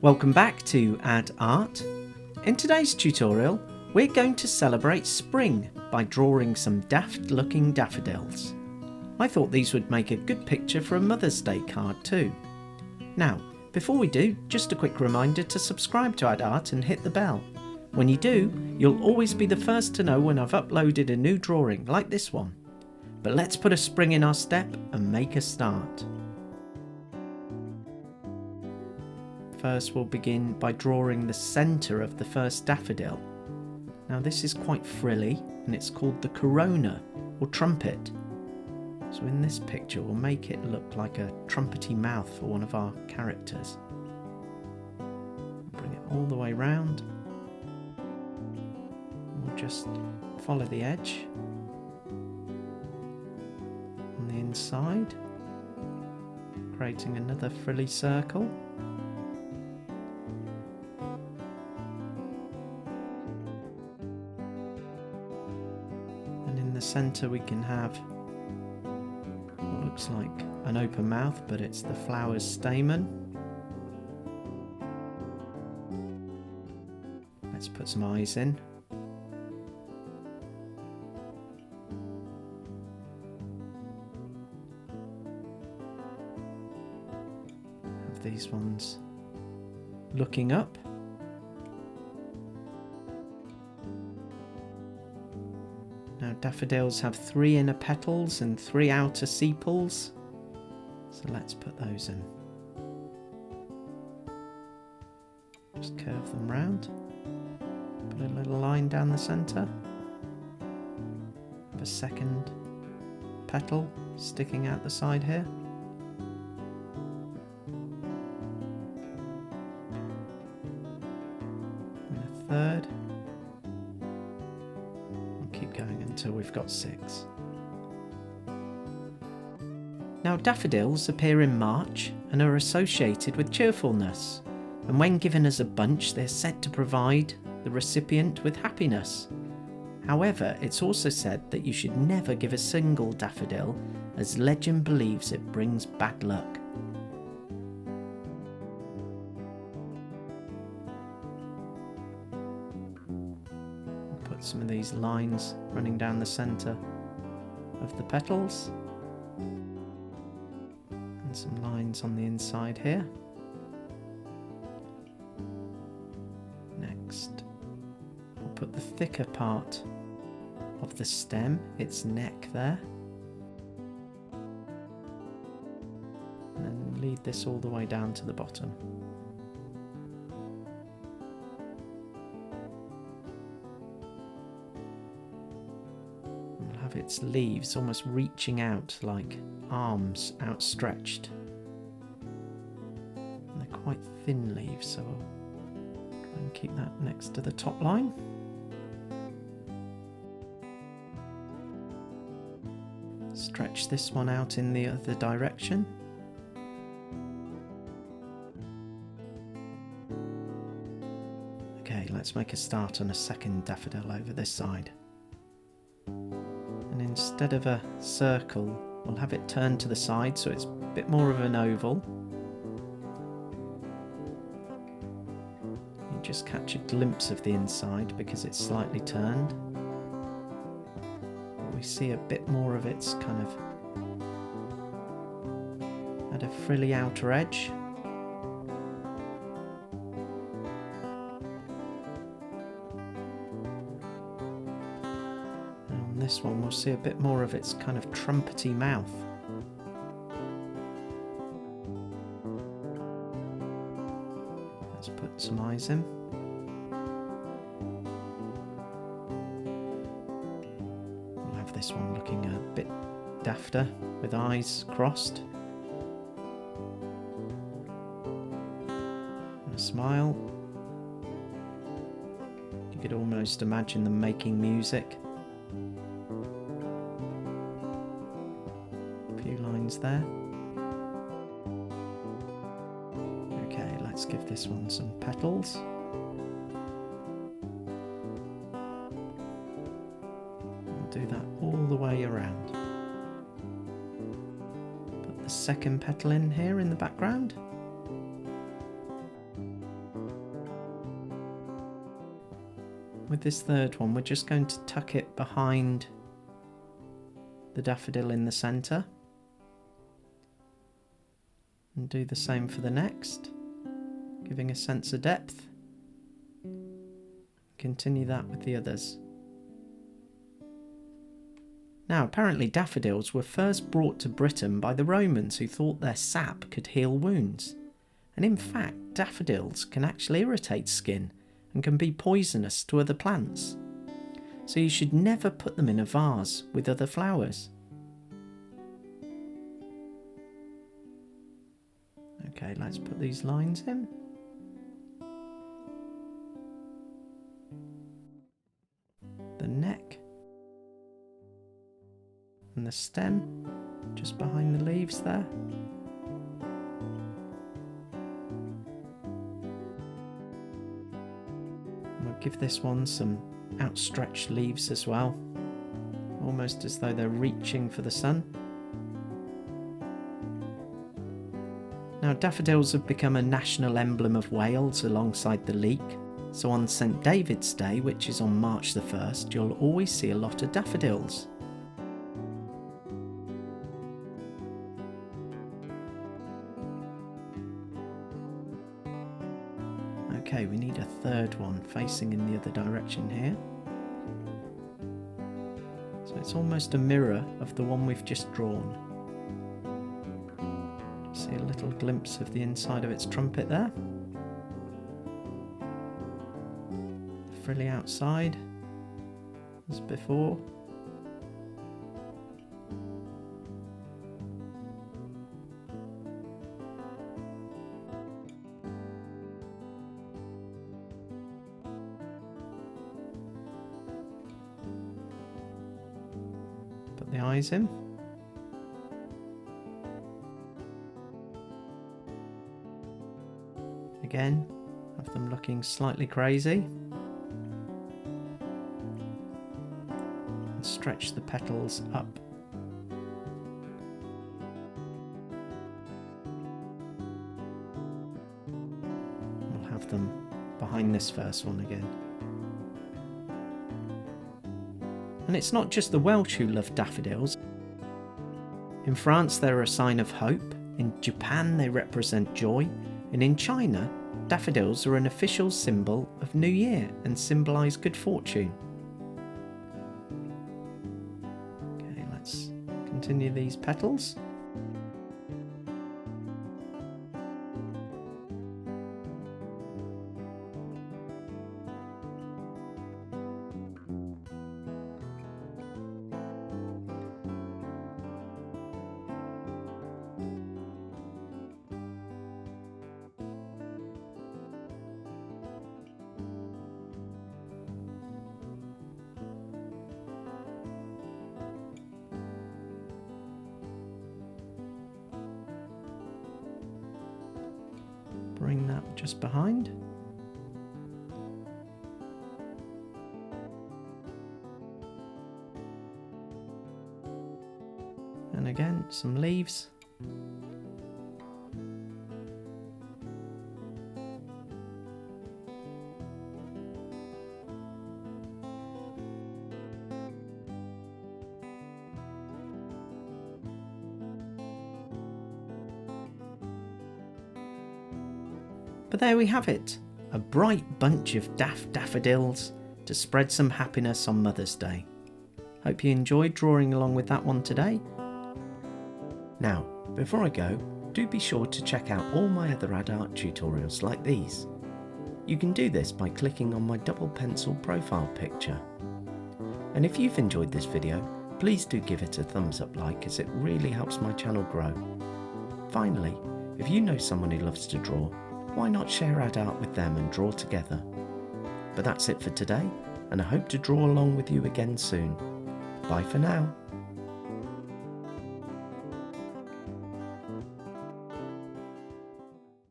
Welcome back to Add Art. In today's tutorial, we're going to celebrate spring by drawing some daft-looking daffodils. I thought these would make a good picture for a Mother's Day card too. Now, before we do, just a quick reminder to subscribe to Add Art and hit the bell. When you do, you'll always be the first to know when I've uploaded a new drawing like this one. But let's put a spring in our step and make a start. First, we'll begin by drawing the centre of the first daffodil. Now this is quite frilly and it's called the corona or trumpet. So in this picture we'll make it look like a trumpety mouth for one of our characters. Bring it all the way round. We'll just follow the edge on the inside, creating another frilly circle. And in the centre we can have what looks like an open mouth, but it's the flower's stamen. Let's put some eyes in. Have these ones looking up. Now daffodils have 3 inner petals and 3 outer sepals, so let's put those in. Just curve them round, put a little line down the centre, have a second petal sticking out the side here. And a third. Keep going until we've got 6. Now daffodils appear in March and are associated with cheerfulness, and when given as a bunch they're said to provide the recipient with happiness. However, it's also said that you should never give a single daffodil, as legend believes it brings bad luck. Put some of these lines running down the centre of the petals and some lines on the inside here. Next, we'll put the thicker part of the stem, its neck there, and then lead this all the way down to the bottom. Have its leaves almost reaching out like arms outstretched. And they're quite thin leaves, so I'll try and keep that next to the top line. Stretch this one out in the other direction. Okay, let's make a start on a second daffodil over this side. And instead of a circle, we'll have it turned to the side so it's a bit more of an oval. You just catch a glimpse of the inside because it's slightly turned. We see a bit more of its kind of at a frilly outer edge. This one we'll see a bit more of its kind of trumpety mouth. Let's put some eyes in. We'll have this one looking a bit dafter with eyes crossed. And a smile. You could almost imagine them making music. Lines there. Okay, let's give this one some petals. We'll do that all the way around. Put the second petal in here in the background. with this third one, we're just going to tuck it behind the daffodil in the centre. And do the same for the next, giving a sense of depth. Continue that with the others. Now, apparently daffodils were first brought to Britain by the Romans, who thought their sap could heal wounds. And in fact, daffodils can actually irritate skin and can be poisonous to other plants. So you should never put them in a vase with other flowers. Okay, let's put these lines in. The neck. And the stem, just behind the leaves there. And we'll give this one some outstretched leaves as well, almost as though they're reaching for the sun. Now, daffodils have become a national emblem of Wales alongside the leek, so on St David's Day, which is on March the 1st, you'll always see a lot of daffodils. Okay, we need a third one facing in the other direction here. So it's almost a mirror of the one we've just drawn. See a little glimpse of the inside of its trumpet there. Frilly outside, as before. Put the eyes in. Again, have them looking slightly crazy. And stretch the petals up. We'll have them behind this first one again. And it's not just the Welsh who love daffodils. In France, they're a sign of hope. In Japan, they represent joy. And in China, daffodils are an official symbol of New Year and symbolise good fortune. Okay, let's continue these petals. Bring that just behind. And again, some leaves. But there we have it, a bright bunch of daffodils to spread some happiness on Mother's Day. Hope you enjoyed drawing along with that one today. Now, before I go, do be sure to check out all my other ad art tutorials like these. You can do this by clicking on my double pencil profile picture. And if you've enjoyed this video, please do give it a thumbs up like, as it really helps my channel grow. Finally, if you know someone who loves to draw, why not share ad art with them and draw together? But that's it for today, and I hope to draw along with you again soon. Bye for now.